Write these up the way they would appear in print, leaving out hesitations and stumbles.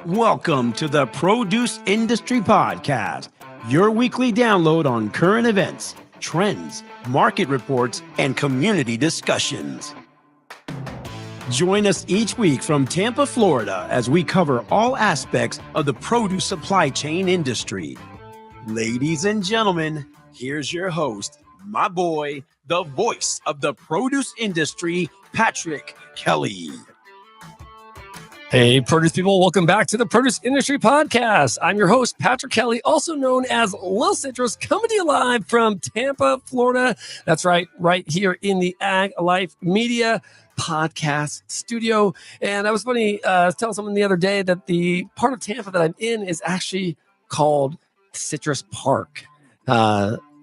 Welcome to the Produce Industry Podcast, your weekly download on current events, trends, market reports, and community discussions. Join us each week from Tampa, Florida, as we cover all aspects of the produce supply chain industry. Ladies and gentlemen, here's your host, my boy, the voice of the produce industry, Patrick Kelly. Hey, produce people, welcome back to the Produce Industry Podcast. I'm your host, Patrick Kelly, also known as Lil Citrus, coming to you live from Tampa, Florida. That's right here in the Aglife Media Podcast Studio. And I was telling someone the other day that the part of Tampa that I'm in is actually called Citrus Park.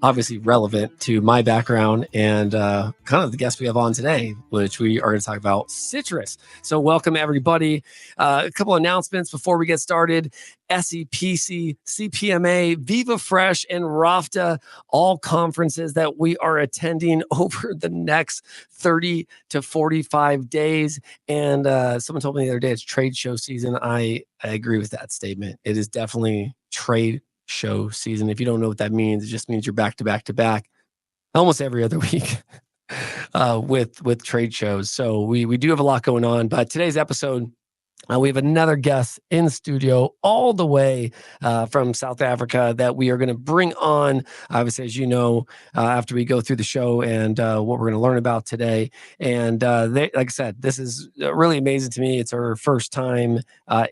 Obviously relevant to my background and kind of the guest we have on today, which we are going to talk about citrus. So welcome, everybody. A couple announcements before we get started. SEPC, CPMA, Viva Fresh, and RAFTA, all conferences that we are attending over the next 30 to 45 days. And someone told me the other day it's trade show season. I agree with that statement. It is definitely trade show season. If you don't know what that means, it just means you're back to back to back almost every other week with trade shows. So we do have a lot going on, but today's episode, we have another guest in studio all the way from South Africa that we are going to bring on, obviously, as you know, after we go through the show and what we're going to learn about today. And like I said, this is really amazing to me. It's our first time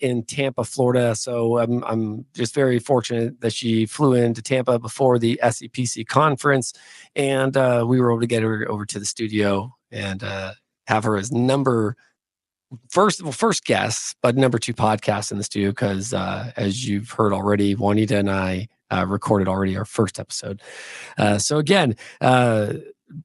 in Tampa, Florida. So I'm just very fortunate that she flew into Tampa before the SEPC conference. And we were able to get her over to the studio and have her as first guest, but number 2 podcast in the studio because as you've heard already, Juanita and I recorded already our first episode. So again, a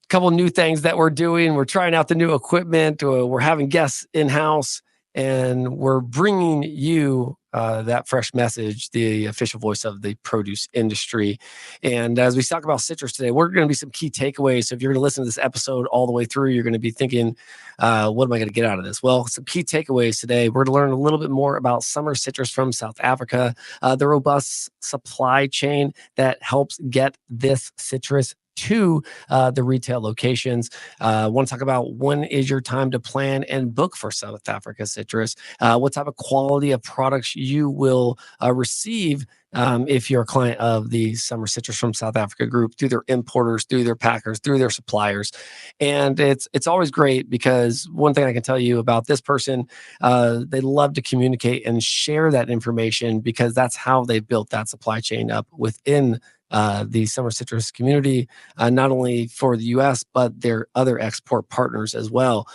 couple of new things that we're doing. We're trying out the new equipment. We're having guests in-house, and we're bringing you that fresh message, the official voice of the produce industry. And as we talk about citrus today, we're going to be some key takeaways. So if you're going to listen to this episode all the way through, you're going to be thinking, what am I going to get out of this? Well, some key takeaways today. We're going to learn a little bit more about summer citrus from South Africa, the robust supply chain that helps get this citrus to the retail locations. Want to talk about when is your time to plan and book for South Africa citrus, what type of quality of products you will receive if you're a client of the Summer Citrus from South Africa group, through their importers, through their packers, through their suppliers. And it's always great because one thing I can tell you about this person, they love to communicate and share that information because that's how they built that supply chain up within the Summer Citrus community, not only for the U.S., but their other export partners as well.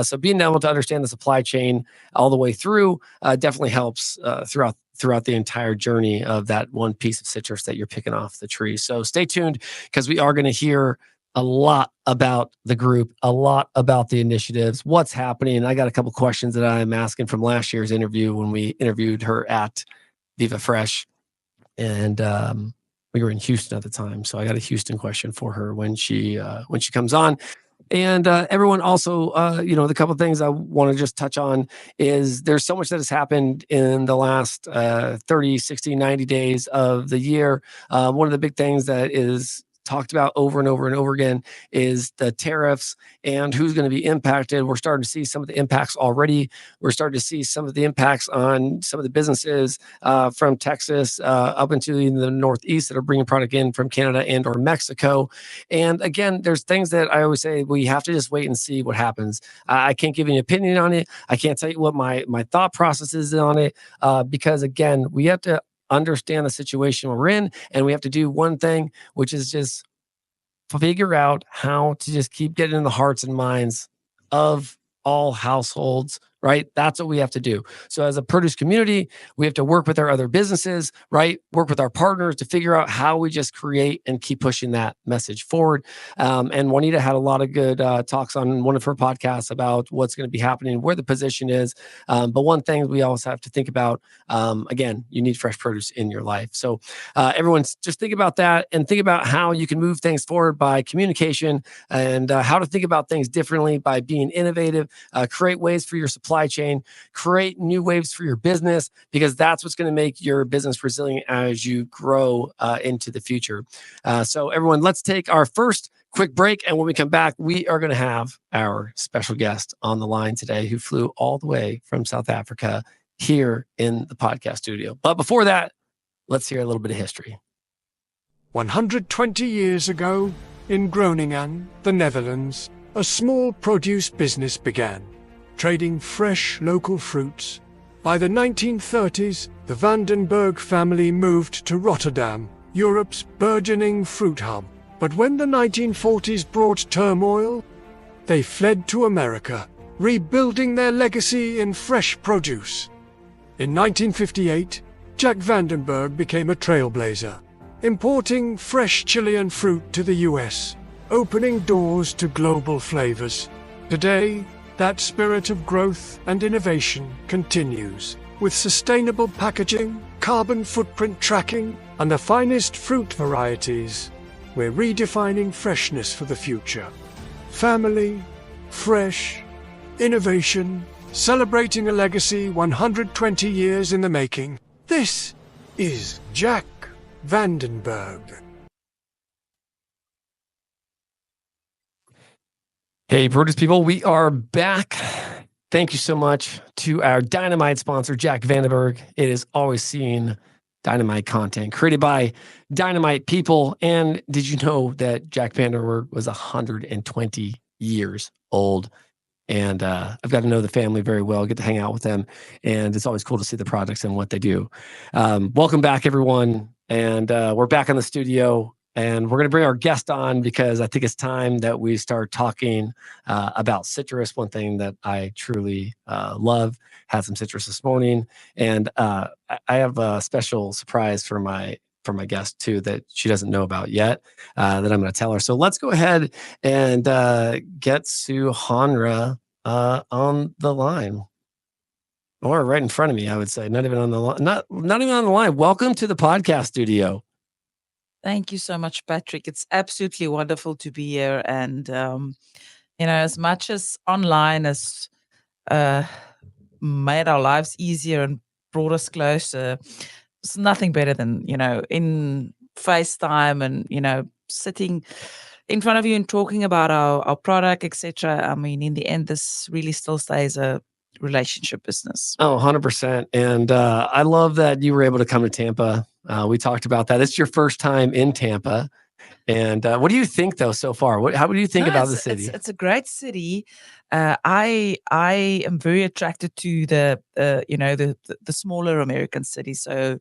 So being able to understand the supply chain all the way through definitely helps throughout the entire journey of that one piece of citrus that you're picking off the tree. So stay tuned because we are going to hear a lot about the group, a lot about the initiatives, what's happening. I got a couple questions that I'm asking from last year's interview when we interviewed her at Viva Fresh. And we were in Houston at the time, so I got a Houston question for her when she comes on. And everyone also, the couple of things I want to just touch on is there's so much that has happened in the last 30, 60, 90 days of the year. One of the big things that is talked about over and over and over again is the tariffs and who's going to be impacted. We're starting to see some of the impacts already. We're starting to see some of the impacts on some of the businesses from Texas up into the Northeast that are bringing product in from Canada and or Mexico. And again, there's things that I always say we have to just wait and see what happens. I can't give you an opinion on it. I can't tell you what my thought process is on it because again, we have to understand the situation we're in, and we have to do one thing, which is just figure out how to just keep getting in the hearts and minds of all households, right? That's what we have to do. So as a produce community, we have to work with our other businesses, right? Work with our partners to figure out how we just create and keep pushing that message forward. And Juanita had a lot of good talks on one of her podcasts about what's going to be happening, where the position is. But one thing we always have to think about, again, you need fresh produce in your life. So everyone's just think about that and think about how you can move things forward by communication and how to think about things differently by being innovative, create ways for your supply supply chain, create new waves for your business, because that's what's going to make your business resilient as you grow into the future. So everyone, let's take our first quick break. And when we come back, we are going to have our special guest on the line today who flew all the way from South Africa here in the podcast studio. But before that, let's hear a little bit of history. 120 years ago, in Groningen, the Netherlands, a small produce business began, trading fresh local fruits. By the 1930s, the Vandenberg family moved to Rotterdam, Europe's burgeoning fruit hub. But when the 1940s brought turmoil, they fled to America, rebuilding their legacy in fresh produce. In 1958, Jack Vandenberg became a trailblazer, importing fresh Chilean fruit to the US, opening doors to global flavors. Today, that spirit of growth and innovation continues, with sustainable packaging, carbon footprint tracking, and the finest fruit varieties. We're redefining freshness for the future. Family, fresh, innovation, celebrating a legacy 120 years in the making. This is Jack Vandenberg. Hey, produce people, we are back. Thank you so much to our Dynamite sponsor, Jack Vandenberg. It is always seeing Dynamite content created by Dynamite people. And did you know that Jack Vandenberg was 120 years old? And I've got to know the family very well, get to hang out with them. And it's always cool to see the projects and what they do. Welcome back, everyone. And we're back in the studio. And we're going to bring our guest on because I think it's time that we start talking about citrus. One thing that I truly love. Had some citrus this morning. And I have a special surprise for my guest too that she doesn't know about yet that I'm going to tell her. So let's go ahead and get Suhanra on the line, or right in front of me, I would say. Not even on the line. Not even on the line. Welcome to the podcast studio. Thank you so much, Patrick. It's absolutely wonderful to be here. And as much as online has made our lives easier and brought us closer, it's nothing better than, in FaceTime and, sitting in front of you and talking about our product, etc. I mean, in the end, this really still stays a relationship business. Oh, 100%. And I love that you were able to come to Tampa. We talked about that. It's your first time in Tampa. And what do you think, though, so far? How do you think about the city? It's a great city. I am very attracted to the smaller American cities. So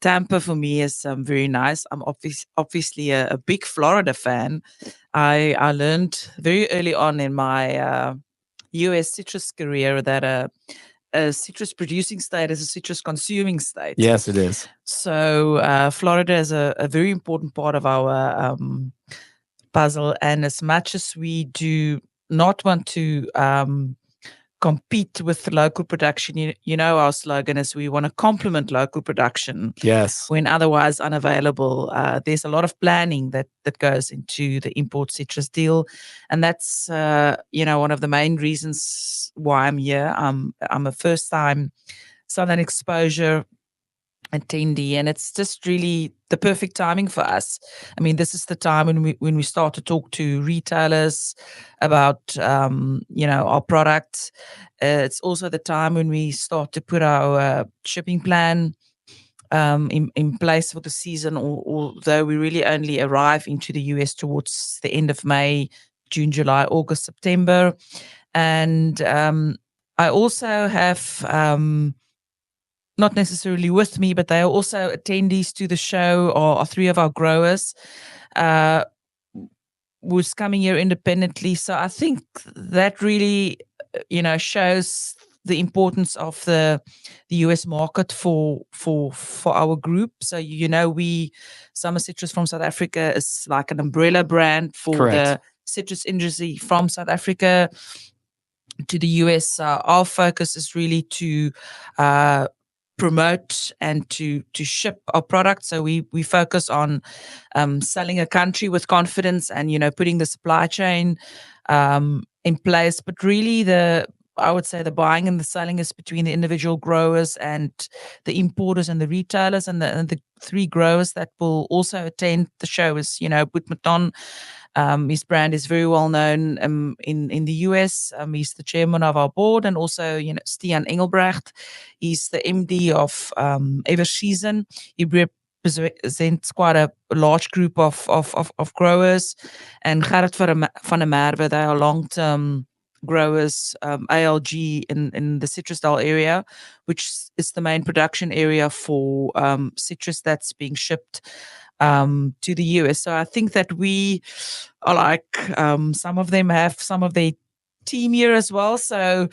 Tampa for me is very nice. I'm obviously a big Florida fan. I learned very early on in my U.S. citrus career that a citrus producing state is a citrus consuming state. Yes, it is. So Florida is a very important part of our puzzle. And as much as we do not want to compete with local production, our slogan is we want to complement local production. Yes. When otherwise unavailable. There's a lot of planning that goes into the import citrus deal. And that's, one of the main reasons why I'm here. I'm a first-time Southern Exposure attendee, and it's just really the perfect timing for us. I mean, this is the time when we start to talk to retailers about our products. It's also the time when we start to put our shipping plan in place for the season, although we really only arrive into the US towards the end of May, June, July, August, September. And I also have not necessarily with me, but they are also attendees to the show, or three of our growers who's coming here independently. So I think that really, shows the importance of the US market for our group. So, Summer Citrus from South Africa is like an umbrella brand for Correct. the citrus industry from South Africa to the US. Our focus is really to promote and to ship our product. So we focus on selling a country with confidence and putting the supply chain in place. But really the I would say the buying and the selling is between the individual growers and the importers and the retailers, and the three growers that will also attend the show is, Boet Maton. His brand is very well known in the US. He's the chairman of our board, and also, Stian Engelbrecht. He's the MD of Ever Season. He represents quite a large group of growers, and Gerrit van der Merwe. They are long-term growers, ALG in the Citrusdal area, which is the main production area for citrus that's being shipped to the US. So I think that we are like, some of them have some of their team here as well. So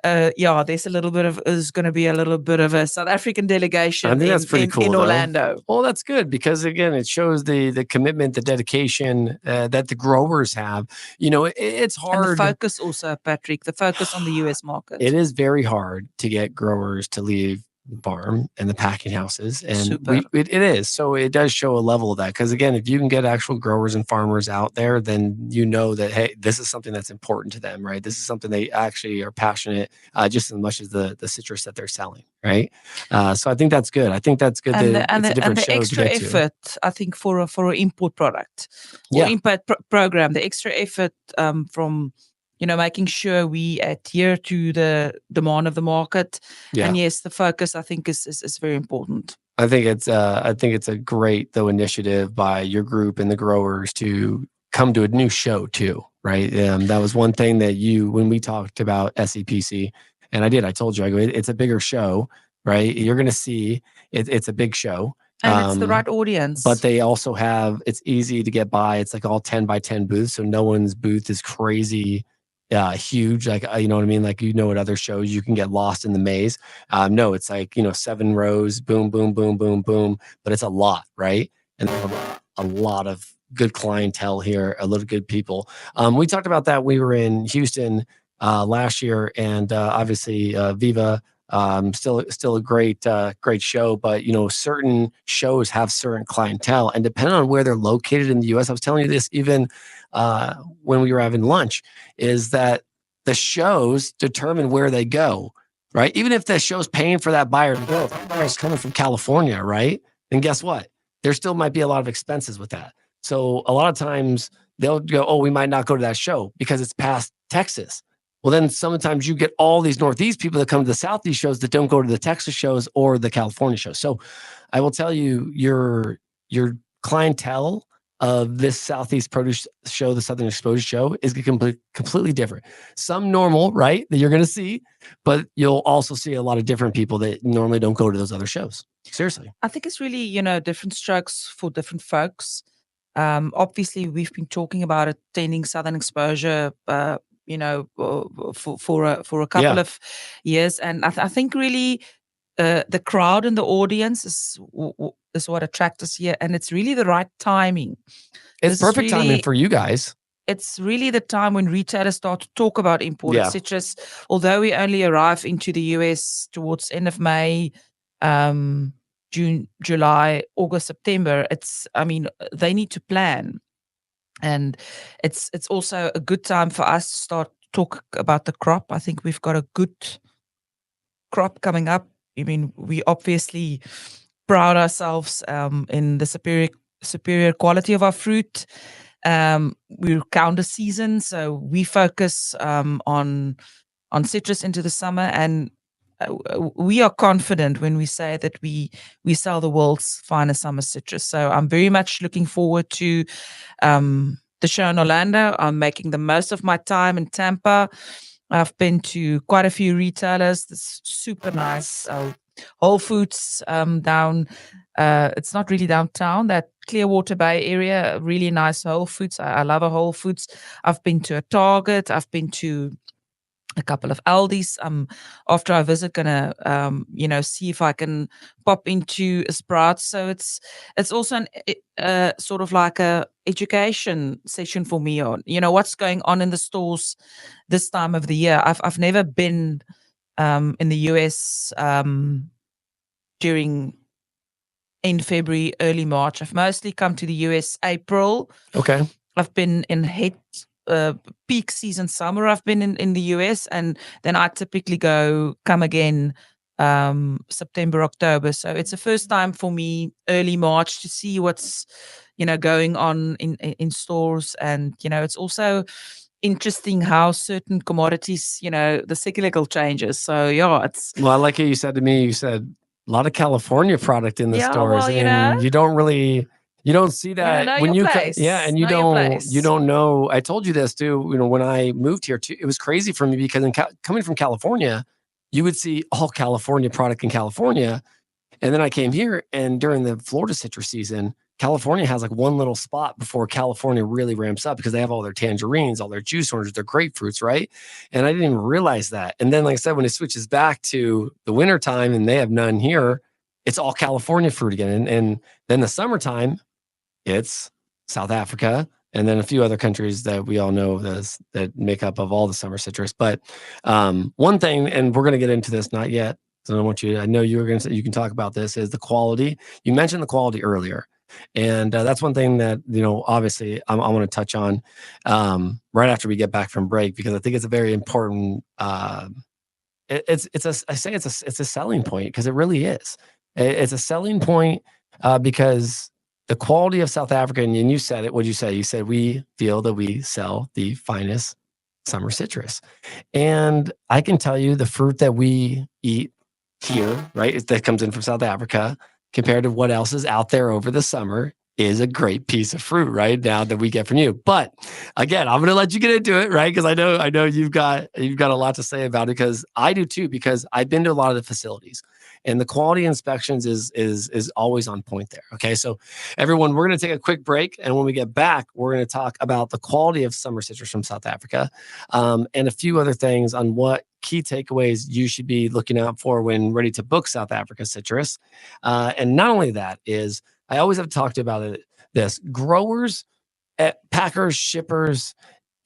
there's going to be a little bit of a South African delegation. I think that's pretty cool in Orlando. Well, that's good, because again, it shows the commitment, the dedication that the growers have. It's hard. And the focus also, Patrick, the focus on the US market. It is very hard to get growers to leave the farm and the packing houses, and it is. So it does show a level of that, because again, if you can get actual growers and farmers out there, then that, hey, this is something that's important to them, right? This is something they actually are passionate just as much as the citrus that they're selling, right? So I think that's good. I think that's good. And the extra effort, I think, for an import product or import program, the extra effort from making sure we adhere to the demand of the market. Yeah. And yes, the focus, I think, is very important. I think it's a great initiative by your group and the growers to come to a new show too, right? That was one thing that when we talked about SEPC, and I told you, I go, it's a bigger show, right? You're going to see it's a big show. And it's the right audience. But they also it's easy to get by. It's like all 10 by 10 booths. So no one's booth is crazy huge, like, you know what I mean? Like, at other shows, you can get lost in the maze. No, it's like, 7 rows, boom, boom, boom, boom, boom, but it's a lot, right? And a lot of good clientele here, a lot of good people. We talked about that. We were in Houston last year, and obviously Viva, still a great show, but certain shows have certain clientele, and depending on where they're located in the US, I was telling you this even when we were having lunch, is that the shows determine where they go, right? Even if the show's paying for that buyer to go, if that buyer's coming from California, right? Then guess what? There still might be a lot of expenses with that. So a lot of times they'll go, oh, we might not go to that show because it's past Texas. Well, then sometimes you get all these Northeast people that come to the Southeast shows that don't go to the Texas shows or the California shows. So I will tell you, your clientele of this Southeast Produce Show, the Southern Exposure Show, is completely different. Some normal, right, that you're going to see, but you'll also see a lot of different people that normally don't go to those other shows. Seriously. I think it's really, different strokes for different folks. Obviously, we've been talking about attending Southern Exposure, for a couple of years, and I think really the crowd and the audience is what attracts us here, and it's really the right timing. It's perfect timing for you guys. It's really the time when retailers start to talk about imported citrus. Although we only arrive into the US towards end of May, June, July, August, September, they need to plan. And it's also a good time for us to start talk about the crop. I think we've got a good crop coming up. We obviously proud ourselves in the superior quality of our fruit. We're counter season, so we focus on citrus into the summer, and we are confident when we say that we sell the world's finest summer citrus. So I'm very much looking forward to the show in Orlando. I'm making the most of my time in Tampa. I've been to quite a few retailers. It's super nice. Whole Foods down, it's not really downtown, that Clearwater Bay area, really nice Whole Foods. I love a Whole Foods. I've been to a Target. I've been to a couple of Aldi's. After I visit, gonna see if I can pop into a Sprouts. So it's also an sort of like a education session for me on what's going on in the stores this time of the year. I've never been in the US during end February, early March. I've mostly come to the US April. Okay. I've been in peak season summer. I've been in the US, and then I typically come again September, October. So it's the first time for me early March to see what's going on in stores. And it's also interesting how certain commodities, the cyclical changes. So yeah, it's Well, I like how you said to me, you said a lot of California product in the yeah, stores, well, and you don't see that know when your yeah, place. and Know your you place. don't know. I told you this too. When I moved here too, it was crazy for me because coming from California, you would see all California product in California, and then I came here, and during the Florida citrus season, California has like one little spot before California really ramps up because they have all their tangerines, all their juice oranges, their grapefruits, right? And I didn't even realize that. And then, like I said, when it switches back to the wintertime and they have none here, it's all California fruit again. And then the summertime, it's South Africa, and then a few other countries that we all know that make up of all the summer citrus. But one thing, and we're going to get into this, not yet. So I know you were going to say you can talk about this, is the quality. You mentioned the quality earlier. And that's one thing that, obviously I want to touch on right after we get back from break, because I think it's a very important, it's a selling point, because it really is. It's a selling point because the quality of South Africa, and you said it, what'd you say? You said, we feel that we sell the finest summer citrus. And I can tell you the fruit that we eat here, right, that comes in from South Africa, compared to what else is out there over the summer, is a great piece of fruit right now that we get from you. But again, I'm going to let you get into it, right? Because I know you've got a lot to say about it, because I do too, because I've been to a lot of the facilities, and the quality inspections is always on point there. Okay, so everyone, we're going to take a quick break, and when we get back, we're going to talk about the quality of summer citrus from South Africa, and a few other things on what key takeaways you should be looking out for when ready to book South Africa citrus. And not only that, is I always have talked about it. This growers, packers, shippers,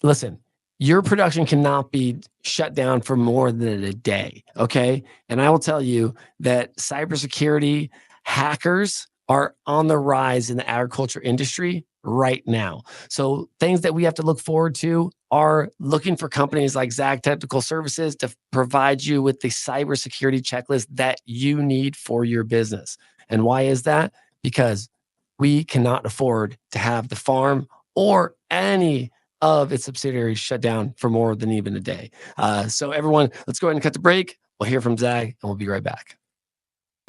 listen, your production cannot be shut down for more than a day. Okay. And I will tell you that cybersecurity hackers are on the rise in the agriculture industry right now. So things that we have to look forward to are looking for companies like Zag Technical Services to provide you with the cybersecurity checklist that you need for your business. And why is that? Because we cannot afford to have the farm or any of its subsidiaries shut down for more than even a day. So everyone, let's go ahead and cut the break. We'll hear from Zag, and we'll be right back.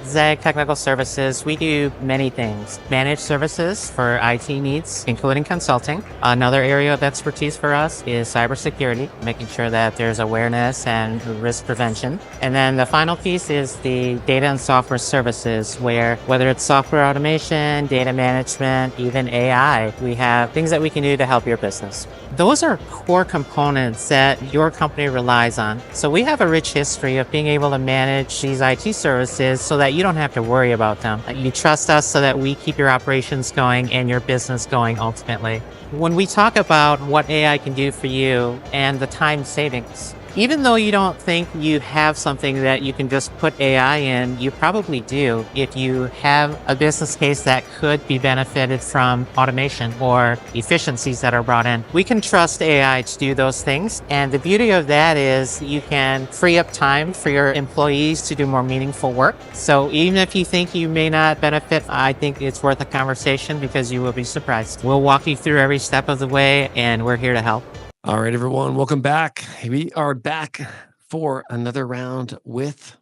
Zag Technical Services, we do many things. Managed services for IT needs, including consulting. Another area of expertise for us is cybersecurity, making sure that there's awareness and risk prevention. And then the final piece is the data and software services, where whether it's software automation, data management, even AI, we have things that we can do to help your business. Those are core components that your company relies on. So we have a rich history of being able to manage these IT services so that you don't have to worry about them. You trust us so that we keep your operations going and your business going ultimately. When we talk about what AI can do for you and the time savings, even though you don't think you have something that you can just put AI in, you probably do if you have a business case that could be benefited from automation or efficiencies that are brought in. We can trust AI to do those things. And the beauty of that is you can free up time for your employees to do more meaningful work. So even if you think you may not benefit, I think it's worth a conversation, because you will be surprised. We'll walk you through every step of the way, and we're here to help. All right, everyone, welcome back. We are back for another round with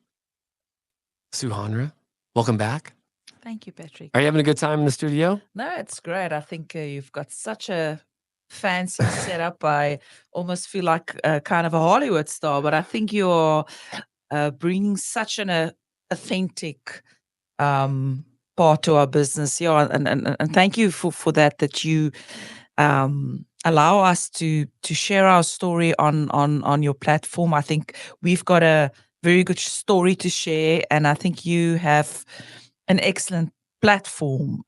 Suhanra. Welcome back. Thank you, Patrick. Are you having a good time in the studio? No, it's great. I think you've got such a fancy setup. I almost feel like kind of a Hollywood star, but I think you're bringing such an authentic part to our business. Yeah, and thank you for that you allow us to share our story on your platform. I think we've got a very good story to share, and I think you have an excellent platform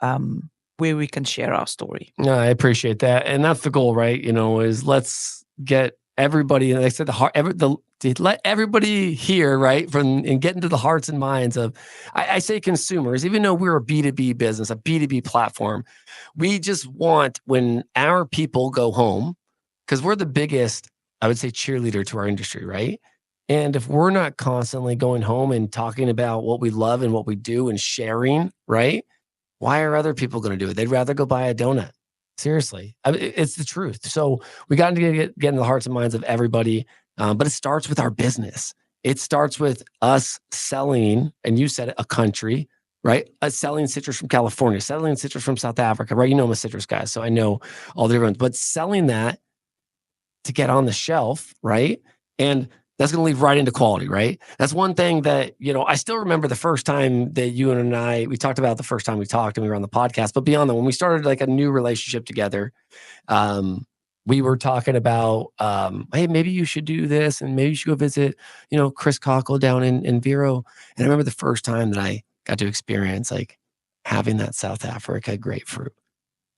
where we can share our story. No, I appreciate that, and that's the goal, right? Is let's get everybody. Like I said, to let everybody hear, right, and get into the hearts and minds of, I say consumers, even though we're a B2B business, a B2B platform, we just want, when our people go home, because we're the biggest, I would say, cheerleader to our industry, right? And if we're not constantly going home and talking about what we love and what we do and sharing, right? Why are other people going to do it? They'd rather go buy a donut. Seriously. I mean, it's the truth. So we got to get in the hearts and minds of everybody. But it starts with our business. It starts with us selling, and you said it, a country, right? Selling citrus from California, selling citrus from South Africa, right? You know I'm a citrus guy, so I know all the different, but selling that to get on the shelf, right? And that's going to lead right into quality, right? That's one thing that, I still remember the first time that you and I, we talked about the first time we talked and we were on the podcast, but beyond that, when we started like a new relationship together, we were talking about, hey, maybe you should do this and maybe you should go visit, Chris Cockle down in Vero. And I remember the first time that I got to experience like having that South Africa grapefruit.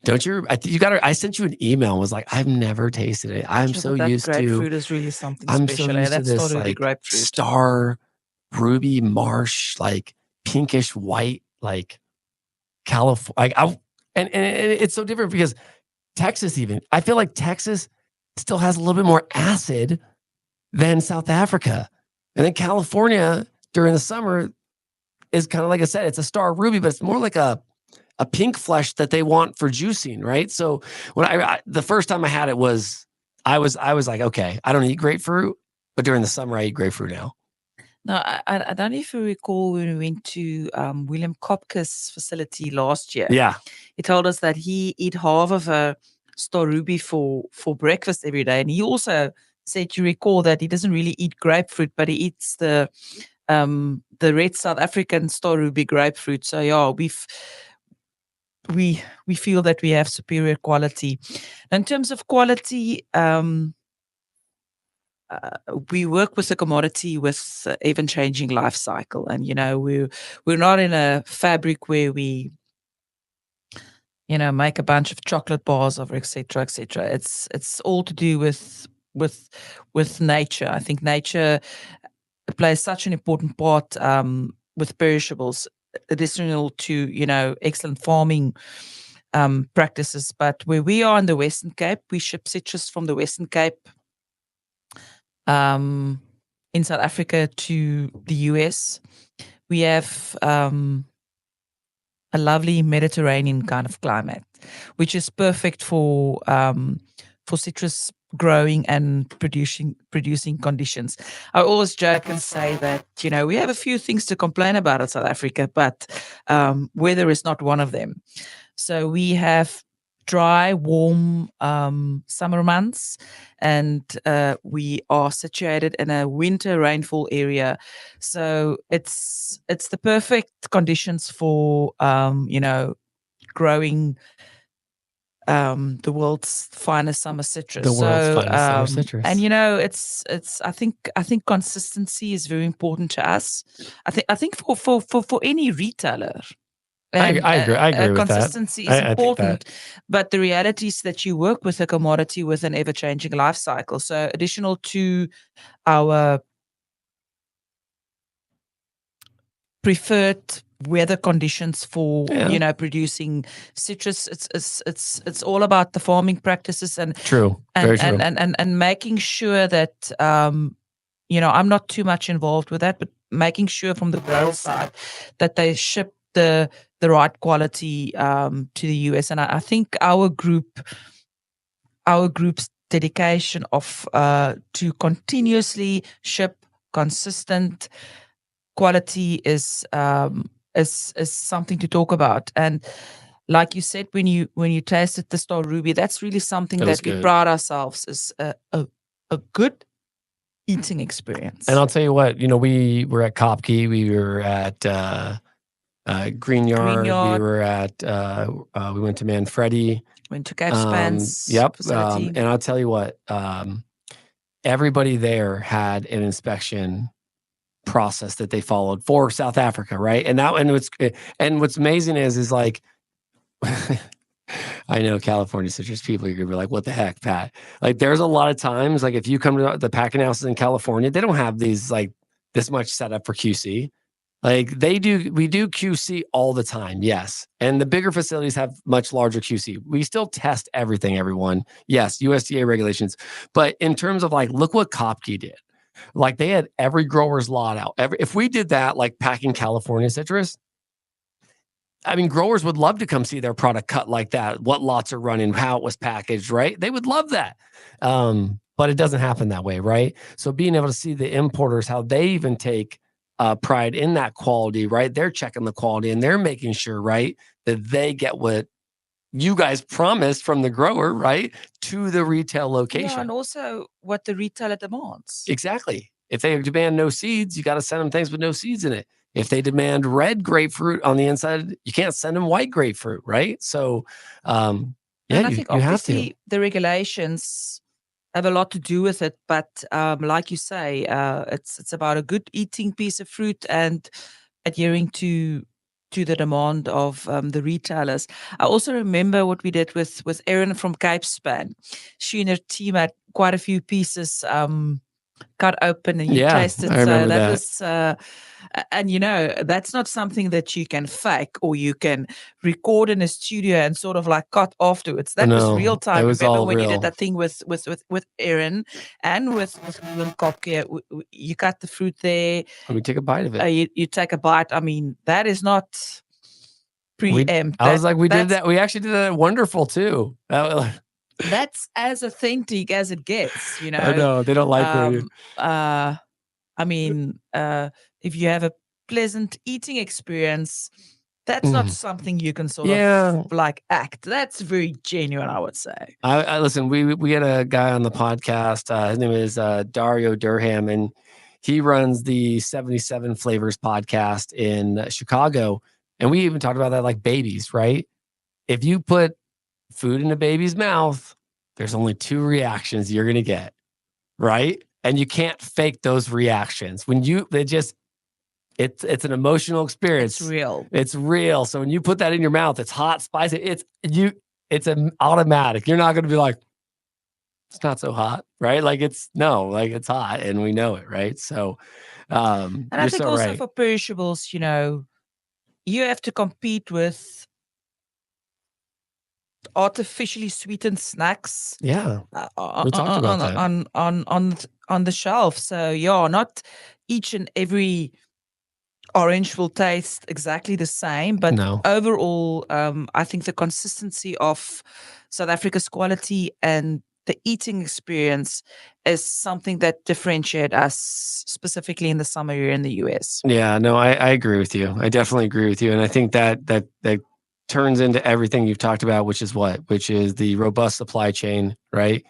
Don't you? I sent you an email and was like, I've never tasted it. I'm Yeah, so but that used to. grapefruit is really something I'm special. so used to That's this not really like grapefruit. star ruby marsh, like pinkish white, like California. And it's so different because Texas, even I feel like Texas still has a little bit more acid than South Africa, and then California during the summer is kind of like I said, it's a star ruby, but it's more like a pink flesh that they want for juicing, right? So when the first time I had it I was like, okay, I don't eat grapefruit, but during the summer I eat grapefruit now. No, I don't know if you recall when we went to William Kopke's facility last year. Yeah. He told us that he eat half of a star ruby for breakfast every day. And he also said, you recall, that he doesn't really eat grapefruit, but he eats the red South African star ruby grapefruit. So yeah, we feel that we have superior quality. In terms of quality, we work with a commodity with even changing life cycle, and we're not in a fabric where we make a bunch of chocolate bars of etc. etc. It's all to do with nature. I think nature plays such an important part with perishables, additional to excellent farming practices. But where we are in the Western Cape, we ship citrus from the Western Cape in South Africa to the US. We have a lovely Mediterranean kind of climate, which is perfect for citrus growing and producing conditions. I always joke and say that we have a few things to complain about in South Africa, but weather is not one of them. So we have dry, warm summer months, and we are situated in a winter rainfall area. So it's the perfect conditions for growing the world's finest summer citrus. The world's finest summer citrus. And it's I think consistency is very important to us. I think for any retailer. And, I agree with that. Consistency is important, but the reality is that you work with a commodity with an ever-changing life cycle. So additional to our preferred weather conditions for producing citrus, it's all about the farming practices and very true. And making sure that I'm not too much involved with that, but making sure from the grower side that they ship the right quality to the US. And I think our group's dedication of to continuously ship consistent quality is something to talk about. And like you said, when you tasted the Star Ruby, that's really something that we pride ourselves as a good eating experience. And I'll tell you what, we were at Kopke, we were at Green Yard. We were at we went to Manfredi. Went to Cape Spence. Yep. And I'll tell you what, everybody there had an inspection process that they followed for South Africa, right? And what's amazing is like I know California citrus people, you're gonna be like, what the heck, Pat? Like there's a lot of times, like if you come to the packing houses in California, they don't have these like this much set up for QC. Like we do QC all the time, yes. And the bigger facilities have much larger QC. We still test everything, everyone. Yes, USDA regulations. But in terms of like, look what Kopke did. Like they had every grower's lot out. If we did that, like packing California citrus, I mean, growers would love to come see their product cut like that, what lots are running, how it was packaged, right? They would love that. But it doesn't happen that way, right? So being able to see the importers, how they even take pride in that quality, right? They're checking the quality and they're making sure, right, that they get what you guys promised from the grower, right, to the retail location. Yeah, and also what the retailer demands. Exactly. If they demand no seeds, you got to send them things with no seeds in it. If they demand red grapefruit on the inside, you can't send them white grapefruit, right? So, yeah, and I think you have to. obviously the regulations have a lot to do with it, but like you say, it's about a good eating piece of fruit and adhering to the demand of the retailers. I also remember what we did with Erin from Cape Span. She and her team had quite a few pieces cut open and you tasted. I remember that that. was and you know, that's not something that you can fake or you can record in a studio and sort of like cut afterwards. That was No, real time. it was Remember all when you real. did that thing with Erin and with Kopke, you cut the fruit there. Let me take a bite of it. You take a bite. I mean, that is not preempt. I was like, we did that. We actually did that at Wonderful too. That's as authentic as it gets, you know. I know they don't like it. I mean, if you have a pleasant eating experience, that's not something you can sort of like act. That's very genuine, I would say. I listen. We had a guy on the podcast. His name is Dario Durham, and he runs the 77 Flavors podcast in Chicago. And we even talked about that, like babies, right? If you put food in a baby's mouth, there's only 2 reactions you're going to get, right? And you can't fake those reactions. It's an emotional experience. It's real. It's real. So when you put that in your mouth, it's hot, spicy. It's an automatic. You're not going to be like, it's not so hot, right? Like it's hot, and we know it, right? So, and I think so also right. for perishables, you know, you have to compete with artificially sweetened snacks. Yeah, we talked about that on the shelf. So yeah, not each and every orange will taste exactly the same, but overall, I think the consistency of South Africa's quality and the eating experience is something that differentiates us specifically in the summer here in the US. Yeah, no, I agree with you. I definitely agree with you. And I think that turns into everything you've talked about, which is the robust supply chain, right?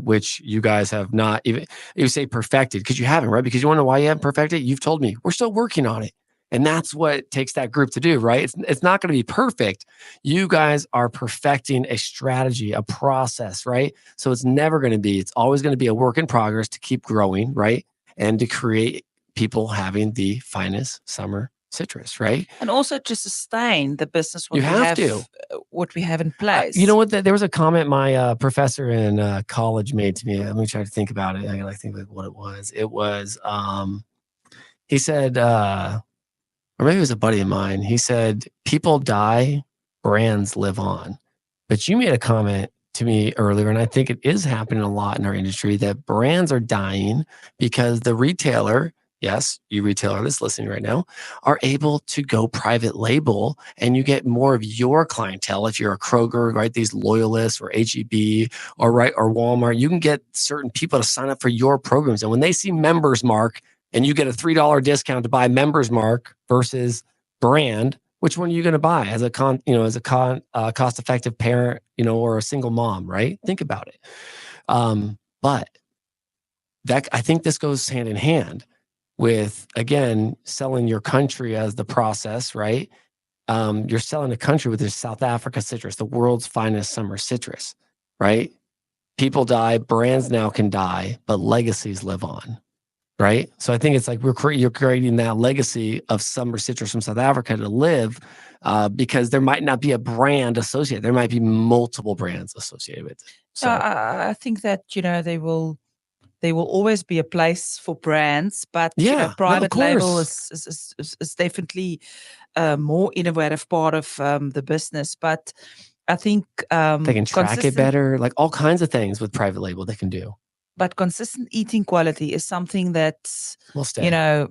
Which you guys have not even, you say perfected, because you haven't, right? Because you want to know why you haven't perfected it? You've told me we're still working on it. And that's what it takes that group to do, right? It's not going to be perfect. You guys are perfecting a strategy, a process, right? So it's always going to be a work in progress to keep growing, right? And to create people having the finest summer citrus, right? And also to sustain the business what we have in place. You know what? There was a comment my professor in college made to me. Let me try to think about it. I gotta think of what it was. It was he said, or maybe it was a buddy of mine. He said, "People die, brands live on." But you made a comment to me earlier, and I think it is happening a lot in our industry, that brands are dying because the retailer, yes, you retailer that's listening right now, are able to go private label, and you get more of your clientele. If you're a Kroger, right, these loyalists, or HEB, or Walmart, you can get certain people to sign up for your programs. And when they see Members Mark and you get a $3 discount to buy Members Mark versus brand, which one are you going to buy as a cost-effective parent, or a single mom, right? Think about it. But I think this goes hand in hand with, again, selling your country as the process, right? You're selling a country with this South Africa citrus, the world's finest summer citrus, right? People die, brands now can die, but legacies live on, right? So I think it's like you're creating that legacy of summer citrus from South Africa to live, because there might not be a brand associated. There might be multiple brands associated with it. So I think that, they will there will always be a place for brands, but of private label course. is definitely a more innovative part of the business. But I think They can track it better, like all kinds of things with private label they can do. But consistent eating quality is something that Will stay.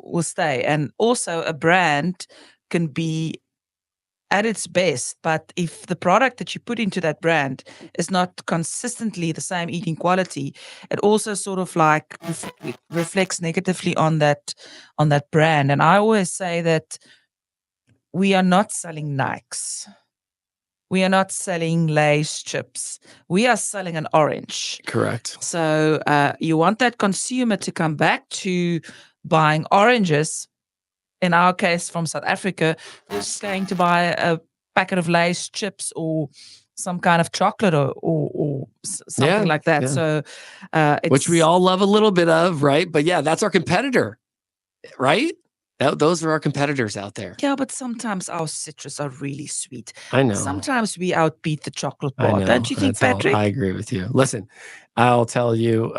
will stay, and also a brand can be at its best, but if the product that you put into that brand is not consistently the same eating quality, it also sort of like reflects negatively on that brand. And I always say that we are not selling Nikes. We are not selling Lay's chips. We are selling an orange. Correct. So you want that consumer to come back to buying oranges, in our case from South Africa, who's going to buy a packet of Lay's chips or some kind of chocolate or something like that. Yeah. So which we all love a little bit of, right? But yeah, that's our competitor, right? Those are our competitors out there. Yeah, but sometimes our citrus are really sweet. I know. Sometimes we outbeat the chocolate I bar. know. Don't you think, Patrick? I agree with you. Listen, I'll tell you,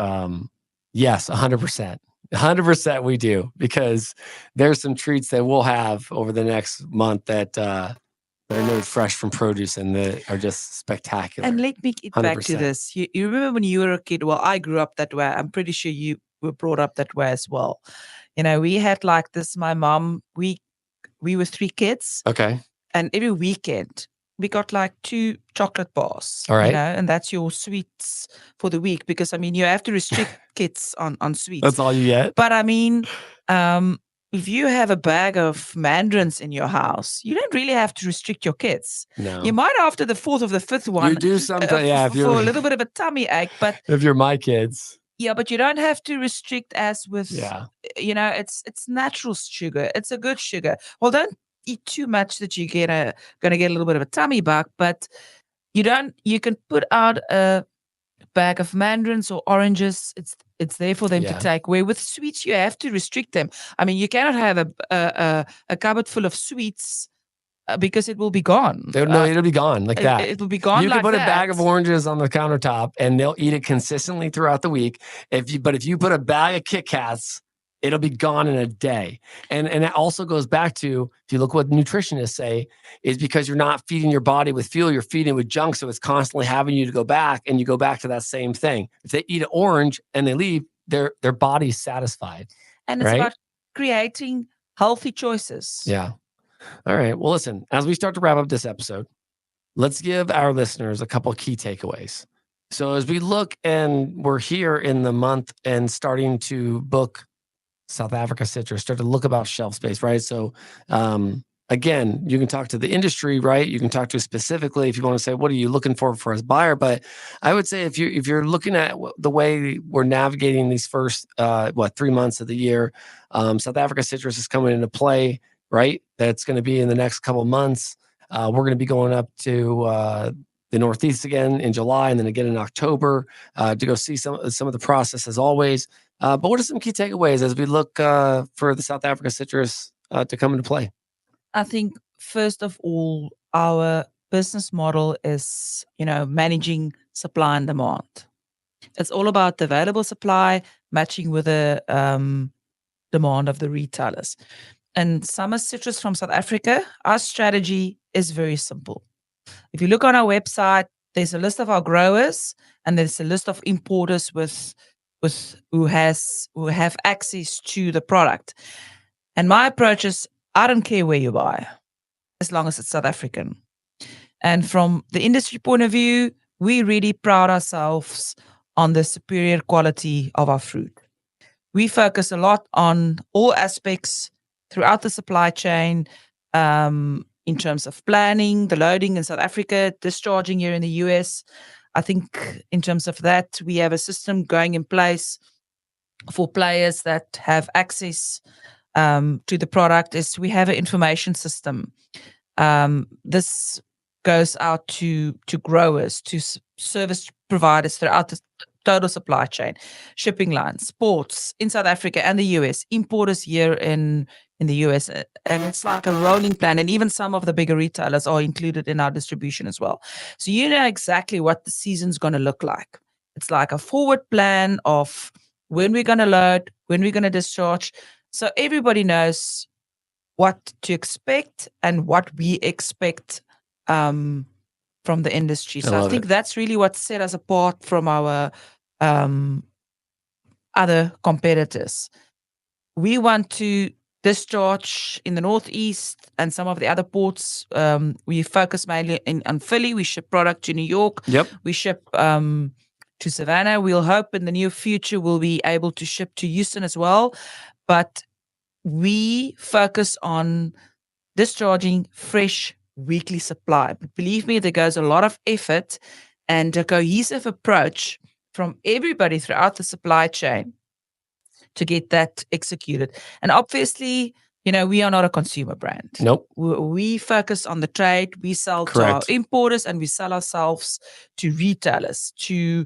yes, 100%. 100% we do, because there's some treats that we'll have over the next month that are made fresh from produce and that are just spectacular. And let me get back to 100%. this. You remember when you were a kid? Well, I grew up that way. I'm pretty sure you were brought up that way as well. We had like this, my mom, we were 3 kids. Okay. And every weekend we got like 2 chocolate bars. All right. And that's your sweets for the week, because you have to restrict kids on sweets. That's all you get. But if you have a bag of mandarins in your house, you don't really have to restrict your kids. No. You might after the 4th or the 5th one. You do something, yeah. For a little bit of a tummy ache, but if you're my kids. Yeah, but you don't have to restrict as with, Yeah. It's natural sugar. It's a good sugar. Well, don't eat too much that you're gonna get a little bit of a tummy bug, but you can put out a bag of mandarins or oranges. It's there for them to take. Where with sweets, you have to restrict them. You cannot have a cupboard full of sweets because it will be gone. It'll be gone like that. It will be gone. You like can put that. a bag of oranges on the countertop and they'll eat it consistently throughout the week. But if you put a bag of Kit Kats, it'll be gone in a day. And that also goes back to, if you look what nutritionists say, is because you're not feeding your body with fuel, you're feeding with junk. So it's constantly having you to go back, and you go back to that same thing. If they eat an orange and they leave, their body's satisfied. And it's about creating healthy choices. Yeah. All right. Well, listen, as we start to wrap up this episode, let's give our listeners a couple of key takeaways. So as we look, and we're here in the month and starting to book South Africa citrus, start to look about shelf space, right? So again, you can talk to the industry, right? You can talk to specifically if you want to say, what are you looking for as a buyer? But I would say if you're looking at the way we're navigating these first 3 months of the year, South Africa citrus is coming into play, right? That's going to be in the next couple of months. We're going to be going up to the Northeast again in July, and then again in October to go see some of the process as always. But what are some key takeaways as we look for the South Africa citrus to come into play? I think first of all, our business model is, managing supply and demand. It's all about the available supply matching with the demand of the retailers. And summer citrus from South Africa, our strategy is very simple. If you look on our website, there's a list of our growers and there's a list of importers who have access to the product. And my approach is, I don't care where you buy, as long as it's South African. And from the industry point of view, we really pride ourselves on the superior quality of our fruit. We focus a lot on all aspects throughout the supply chain, in terms of planning, the loading in South Africa, discharging here in the US. I think in terms of that, we have a system going in place for players that have access to the product. Is we have an information system. This goes out to growers, to service providers throughout the total supply chain, shipping lines, ports in South Africa and the US, importers here in the US. And it's like a rolling plan. And even some of the bigger retailers are included in our distribution as well. So you know exactly what the season's going to look like. It's like a forward plan of when we're going to load, when we're going to discharge. So everybody knows what to expect and what we expect from the industry. So I think that's really what set us apart from our other competitors. We want to discharge in the Northeast and some of the other ports. We focus mainly on Philly. We ship product to New York. Yep. We ship to Savannah. We'll hope in the near future we'll be able to ship to Houston as well. But we focus on discharging fresh weekly supply. But believe me, there goes a lot of effort and a cohesive approach from everybody throughout the supply chain to get that executed. And obviously, we are not a consumer brand. Nope. We focus on the trade. We sell to our importers and we sell ourselves to retailers to,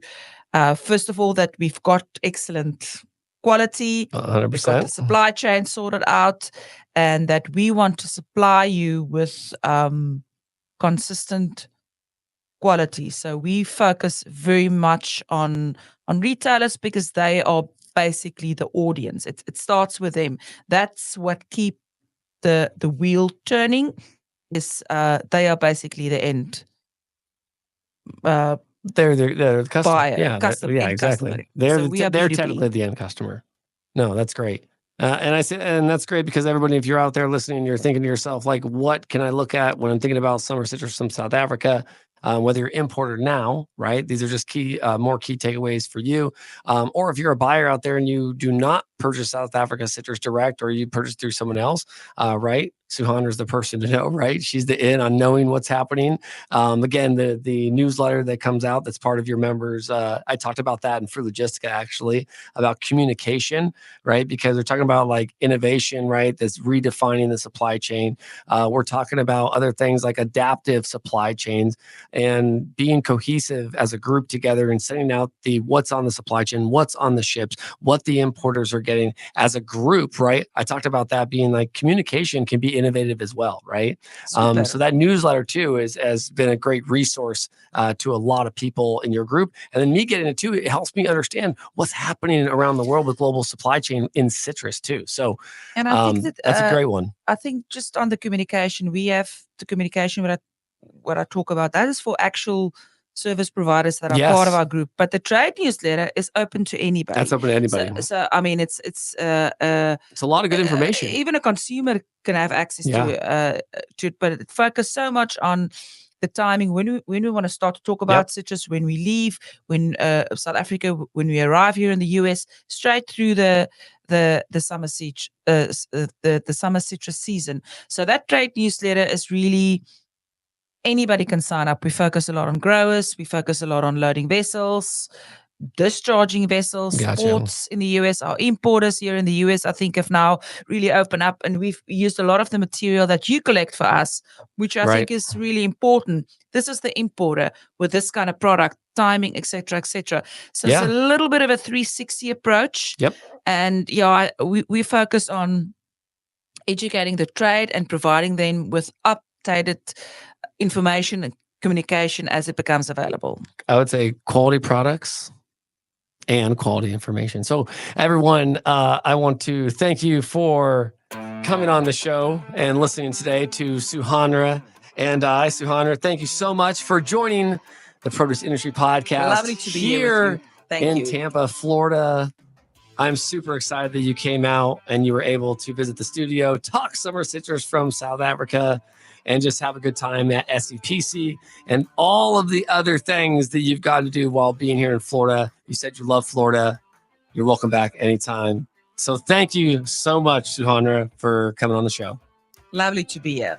first of all, that we've got excellent quality. 100%. We've got the supply chain sorted out and that we want to supply you with consistent quality. So we focus very much on retailers because they are basically the audience. It starts with them. That's what keep the wheel turning. Is they are basically the end. They're the customer. Buyer, customer. Yeah, exactly. Customer. They're technically the end customer. No, that's great. And that's great because everybody, if you're out there listening, you're thinking to yourself, like, what can I look at when I'm thinking about summer citrus from South Africa? Whether you're importer now, right? These are just more key takeaways for you. Or if you're a buyer out there and you do not purchase South Africa citrus direct, or you purchase through someone else, right? Suhanra is the person to know, right? She's the in on knowing what's happening. Again, the newsletter that comes out that's part of your members. I talked about that in Fruit Logistica, actually, about communication, right? Because we're talking about like innovation, right? That's redefining the supply chain. We're talking about other things like adaptive supply chains and being cohesive as a group together and sending out what's on the supply chain, what's on the ships, what the importers are getting as a group, right? I talked about that being like communication can be innovative as well, right? So that newsletter too has been a great resource to a lot of people in your group. And then me getting it too, it helps me understand what's happening around the world with global supply chain in citrus too. So and I think that's a great one. I think just on the communication, we have the communication what I talk about. That is for actual service providers that are part of our group. But the trade newsletter is open to anybody. That's open to anybody. So I mean, it's a lot of good information. Even a consumer can have access to it, but it focuses so much on the timing when we want to start to talk about citrus, when we leave, when South Africa, when we arrive here in the US, straight through the summer the summer citrus season. So that trade newsletter is really. Anybody can sign up. We focus a lot on growers. We focus a lot on loading vessels, discharging vessels, ports in the US. Our importers here in the US, I think, have now really opened up, and we've used a lot of the material that you collect for us, which I think is really important. This is the importer with this kind of product, timing, etc., etc. So it's a little bit of a 360 approach. Yep. And we focus on educating the trade and providing them with updated information and communication as it becomes available. I would say quality products and quality information. So everyone, I want to thank you for coming on the show and listening today to Suhanra and I. Suhanra, thank you so much for joining the Produce Industry Podcast. Lovely to be here in Tampa, Florida. I'm super excited that you came out and you were able to visit the studio, talk summer citrus from South Africa, and just have a good time at SEPC and all of the other things that you've got to do while being here in Florida. You said you love Florida. You're welcome back anytime. So thank you so much, Suhanra, for coming on the show. Lovely to be here.